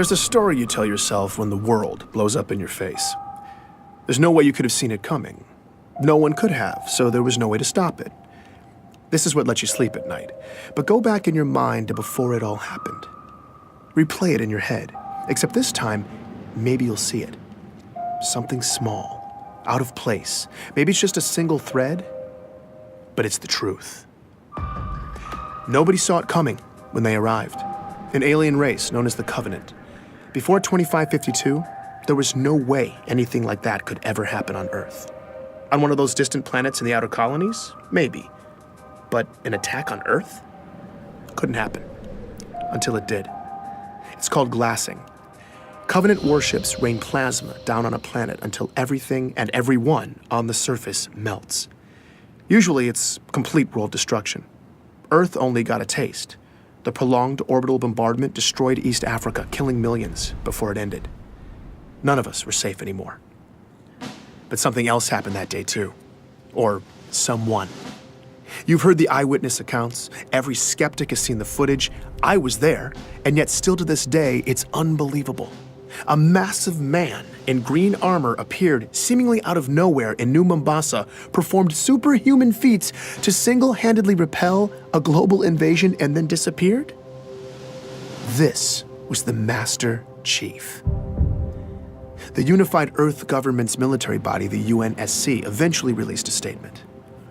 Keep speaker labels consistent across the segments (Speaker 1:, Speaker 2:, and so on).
Speaker 1: There's a story you tell yourself when the world blows up in your face. There's no way you could have seen it coming. No one could have, so there was no way to stop it. This is what lets you sleep at night. But go back in your mind to before it all happened. Replay it in your head, except this time, maybe you'll see it. Something small, out of place. Maybe it's just a single thread, but it's the truth. Nobody saw it coming when they arrived. An alien race known as the Covenant. Before 2552, there was no way anything like that could ever happen on Earth. On one of those distant planets in the Outer Colonies? Maybe. But an attack on Earth? Couldn't happen. Until it did. It's called glassing. Covenant warships rain plasma down on a planet until everything and everyone on the surface melts. Usually it's complete world destruction. Earth only got a taste. The prolonged orbital bombardment destroyed East Africa, killing millions before it ended. None of us were safe anymore. But something else happened that day too. Or someone. You've heard the eyewitness accounts. Every skeptic has seen the footage. I was there, and yet still to this day, it's unbelievable. A massive man in green armor appeared seemingly out of nowhere in New Mombasa, performed superhuman feats to single-handedly repel a global invasion and then disappeared? This was the Master Chief. The Unified Earth Government's military body, the UNSC, eventually released a statement.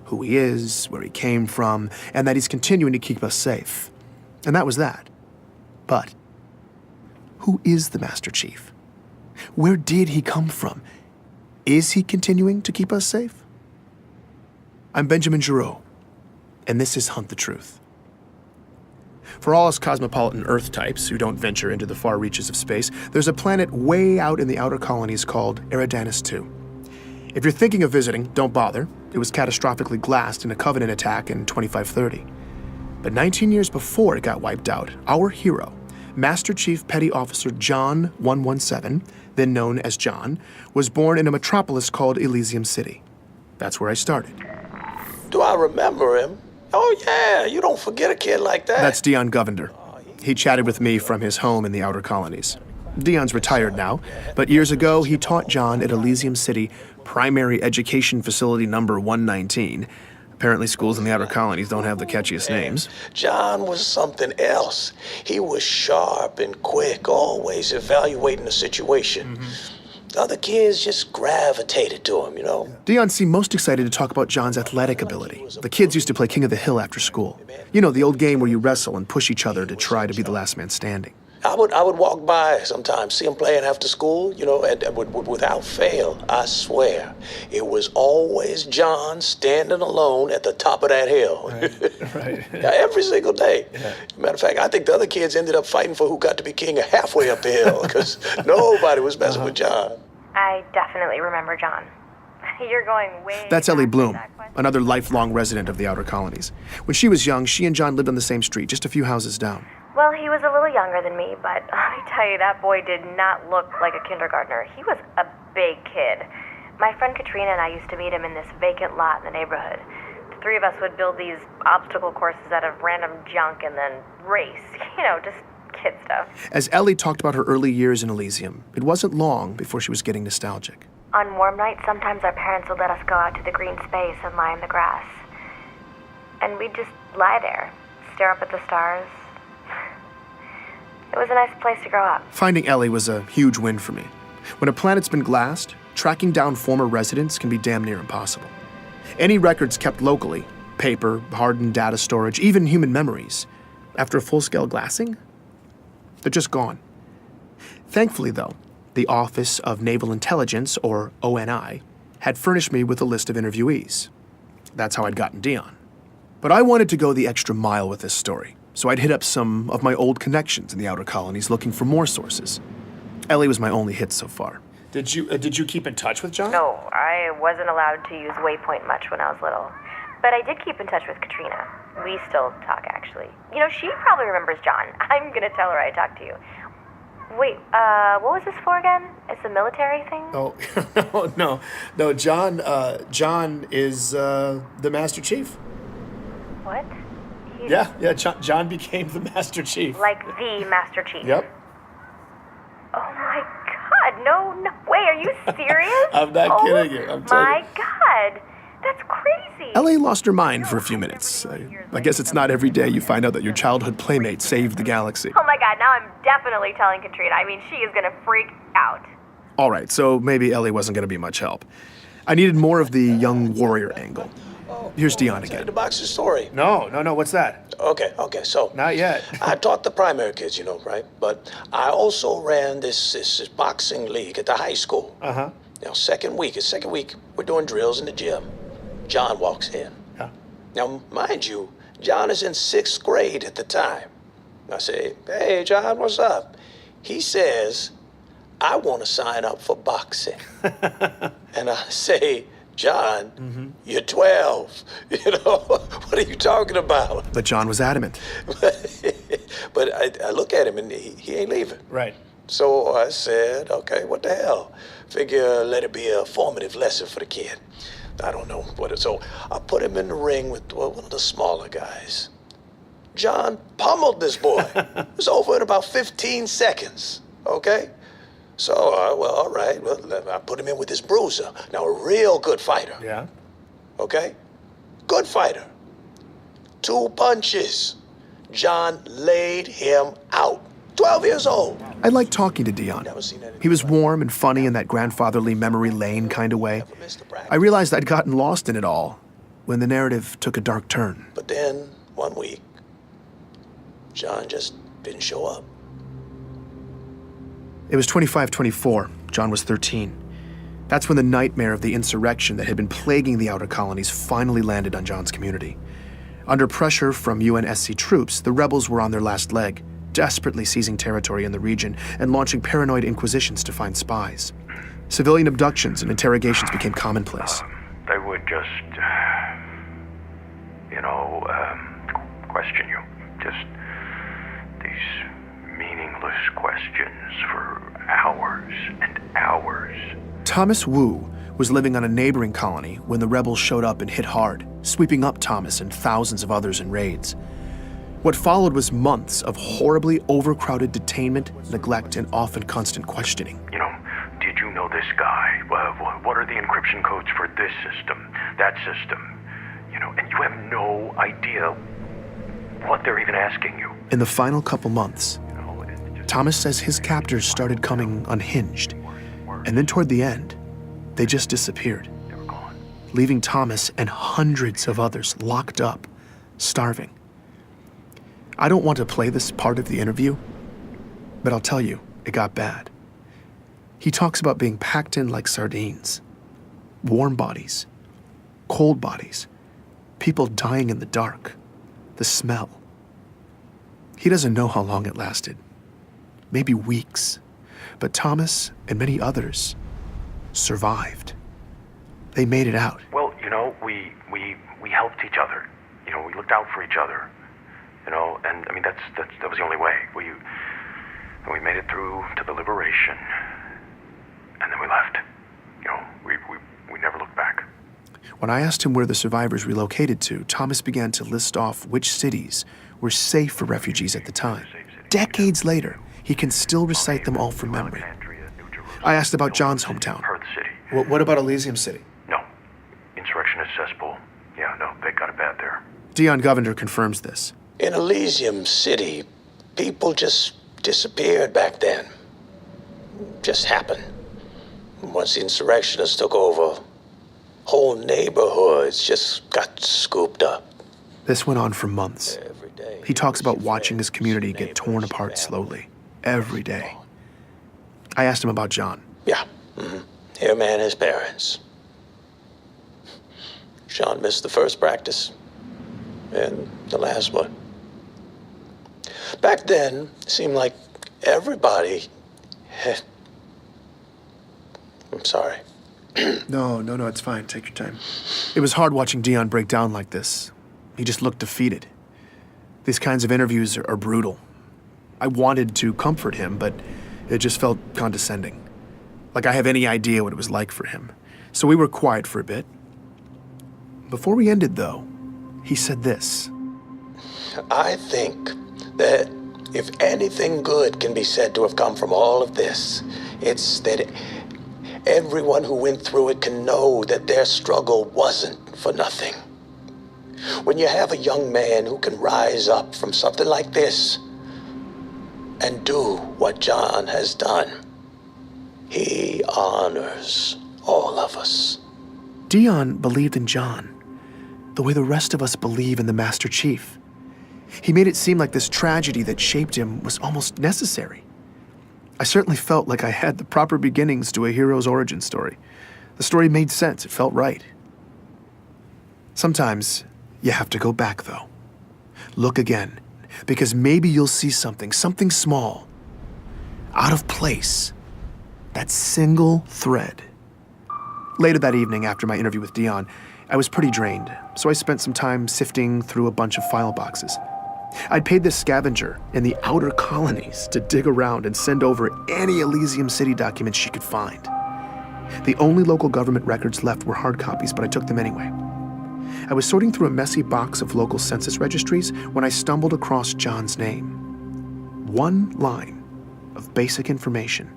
Speaker 1: Who he is, where he came from, and that he's continuing to keep us safe. And that was that. But who is the Master Chief? Where did he come from? Is he continuing to keep us safe? I'm Benjamin Giroux, and this is Hunt the Truth. For all us cosmopolitan Earth types who don't venture into the far reaches of space, there's a planet way out in the Outer Colonies called Eridanus II. If you're thinking of visiting, don't bother. It was catastrophically glassed in a Covenant attack in 2530. But 19 years before it got wiped out, our hero, Master Chief Petty Officer John 117, then known as John, was born in a metropolis called Elysium City. That's where I started.
Speaker 2: Do I remember him? Oh yeah, you don't forget a kid like that.
Speaker 1: That's Dion Govender. He chatted with me from his home in the Outer Colonies. Dion's retired now, but years ago he taught John at Elysium City Primary Education Facility number 119. Apparently schools in the Outer Colonies don't have the catchiest names.
Speaker 2: John was something else. He was sharp and quick, always evaluating the situation. Other kids just gravitated to him, you know?
Speaker 1: Dion seemed most excited to talk about John's athletic ability. The kids used to play King of the Hill after school. You know, the old game where you wrestle and push each other to try to be the last man standing.
Speaker 2: I would walk by sometimes, see him playing after school, you know, and without fail, I swear, it was always John standing alone at the top of that hill.
Speaker 1: Right.
Speaker 2: Yeah, every single day. Yeah. Matter of fact, I think the other kids ended up fighting for who got to be king halfway up the hill, because nobody was messing with John.
Speaker 3: I definitely remember John. You're going way...
Speaker 1: That's Ellie Bloom, another lifelong resident of the Outer Colonies. When she was young, she and John lived on the same street, just a few houses down.
Speaker 3: Well, he was a little younger than me, but I tell you, that boy did not look like a kindergartner. He was a big kid. My friend Katrina and I used to meet him in this vacant lot in the neighborhood. The three of us would build these obstacle courses out of random junk and then race. You know, just kid stuff.
Speaker 1: As Ellie talked about her early years in Elysium, it wasn't long before she was getting nostalgic.
Speaker 3: On warm nights, sometimes our parents would let us go out to the green space and lie in the grass. And we'd just lie there, stare up at the stars. It was a nice place to grow up.
Speaker 1: Finding Ellie was a huge win for me. When a planet's been glassed, tracking down former residents can be damn near impossible. Any records kept locally, paper, hardened data storage, even human memories, after a full-scale glassing, they're just gone. Thankfully, though, the Office of Naval Intelligence, or ONI, had furnished me with a list of interviewees. That's how I'd gotten Dion. But I wanted to go the extra mile with this story. So I'd hit up some of my old connections in the Outer Colonies looking for more sources. Ellie was my only hit so far. Did you keep in touch with John?
Speaker 3: No, I wasn't allowed to use Waypoint much when I was little. But I did keep in touch with Katrina. We still talk, actually. You know, she probably remembers John. I'm gonna tell her I talked to you. Wait, what was this for again? It's a military thing?
Speaker 1: Oh, no, John is the Master Chief.
Speaker 3: What?
Speaker 1: Yeah, John became the Master Chief.
Speaker 3: Like the Master Chief?
Speaker 1: Yep.
Speaker 3: no way. Are you serious?
Speaker 1: I'm not kidding you. I'm telling
Speaker 3: my God. That's crazy.
Speaker 1: Ellie lost her mind for a few minutes. I guess it's not every day you find out that your childhood playmate saved the galaxy.
Speaker 3: Oh my God, now I'm definitely telling Katrina. I mean, she is gonna freak out.
Speaker 1: All right, so maybe Ellie wasn't going to be much help. I needed more of the young warrior angle. Here's Dion again.
Speaker 2: The boxing story.
Speaker 1: No, what's that?
Speaker 2: Okay, so.
Speaker 1: Not yet.
Speaker 2: I taught the primary kids, right? But I also ran this boxing league at the high school.
Speaker 1: Uh-huh.
Speaker 2: Now, second week, we're doing drills in the gym. John walks in.
Speaker 1: Yeah.
Speaker 2: Now, mind you, John is in 6th grade at the time. I say, hey, John, what's up? He says, I want to sign up for boxing. And I say, John, you're 12. What are you talking about?
Speaker 1: But John was adamant.
Speaker 2: But I look at him and he ain't leaving.
Speaker 1: Right.
Speaker 2: So I said, okay, what the hell? Figure let it be a formative lesson for the kid. I don't know what it. So I put him in the ring with one of the smaller guys. John pummeled this boy. It was over in about 15 seconds, okay? So, well, all right. Well, I put him in with this bruiser. Now, a real good fighter.
Speaker 1: Yeah.
Speaker 2: Okay? Good fighter. 2 punches. John laid him out. 12 years old.
Speaker 1: I liked talking to Dion.
Speaker 2: Never seen anything
Speaker 1: He was
Speaker 2: like
Speaker 1: warm and funny in that grandfatherly memory lane kind of way.
Speaker 2: Never missed a practice.
Speaker 1: I realized I'd gotten lost in it all when the narrative took a dark turn.
Speaker 2: But then, one week, John just didn't show up.
Speaker 1: It was 25-24. John was 13. That's when the nightmare of the insurrection that had been plaguing the Outer Colonies finally landed on John's community. Under pressure from UNSC troops, the rebels were on their last leg, desperately seizing territory in the region and launching paranoid inquisitions to find spies. Civilian abductions and interrogations became commonplace.
Speaker 4: They would just, question you. Just these meaningless questions for hours and hours.
Speaker 1: Thomas Wu was living on a neighboring colony when the rebels showed up and hit hard, sweeping up Thomas and thousands of others in raids. What followed was months of horribly overcrowded detainment, neglect, and often constant questioning.
Speaker 4: Did you know this guy? What are the encryption codes for this system, that system? And you have no idea what they're even asking you.
Speaker 1: In the final couple months, Thomas says his captors started coming unhinged, and then toward the end, they just disappeared,
Speaker 4: They were gone.
Speaker 1: leaving Thomas and hundreds of others locked up, starving. I don't want to play this part of the interview, but I'll tell you, it got bad. He talks about being packed in like sardines, warm bodies, cold bodies, people dying in the dark, the smell. He doesn't know how long it lasted, maybe weeks, but Thomas and many others survived. They made it out.
Speaker 4: Well, we helped each other. We looked out for each other. And I mean that was the only way. We made it through to the liberation, and then we left. We never looked back.
Speaker 1: When I asked him where the survivors relocated to, Thomas began to list off which cities were safe for refugees at the time. Decades later, he can still recite them all from memory. I asked about John's hometown.
Speaker 4: Perth City.
Speaker 1: What about Elysium City?
Speaker 4: No. Insurrectionist cesspool. Yeah, no, they got it bad there.
Speaker 1: Dion Govender confirms this.
Speaker 2: In Elysium City, people just disappeared back then. Just happened. Once the insurrectionists took over, whole neighborhoods just got scooped up.
Speaker 1: This went on for months.
Speaker 2: Every day.
Speaker 1: He talks about watching his community get torn apart slowly, every day. I asked him about John.
Speaker 2: Yeah. Him and his parents. Sean missed the first practice and the last one. Back then, it seemed like everybody had... I'm sorry.
Speaker 1: No, it's fine. Take your time. It was hard watching Dion break down like this. He just looked defeated. These kinds of interviews are brutal. I wanted to comfort him, but it just felt condescending. Like I have any idea what it was like for him. So we were quiet for a bit. Before we ended, though, he said this.
Speaker 2: I think that If anything good can be said to have come from all of this, it's that everyone who went through it can know that their struggle wasn't for nothing. When you have a young man who can rise up from something like this and do what John has done, he honors all of us.
Speaker 1: Dion believed in John, the way the rest of us believe in the Master Chief. He made it seem like this tragedy that shaped him was almost necessary. I certainly felt like I had the proper beginnings to a hero's origin story. The story made sense, it felt right. Sometimes you have to go back, though. Look again, because maybe you'll see something small, out of place, that single thread. Later that evening, after my interview with Dion, I was pretty drained, so I spent some time sifting through a bunch of file boxes. I'd paid this scavenger in the Outer Colonies to dig around and send over any Elysium City documents she could find. The only local government records left were hard copies, but I took them anyway. I was sorting through a messy box of local census registries when I stumbled across John's name. One line of basic information,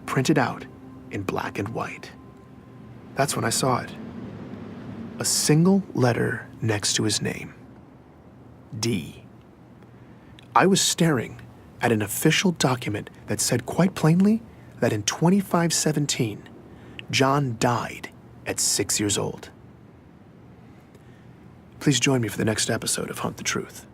Speaker 1: printed out in black and white. That's when I saw it. A single letter next to his name. D. I was staring at an official document that said quite plainly that in 2517, John died at 6 years old. Please join me for the next episode of Hunt the Truth.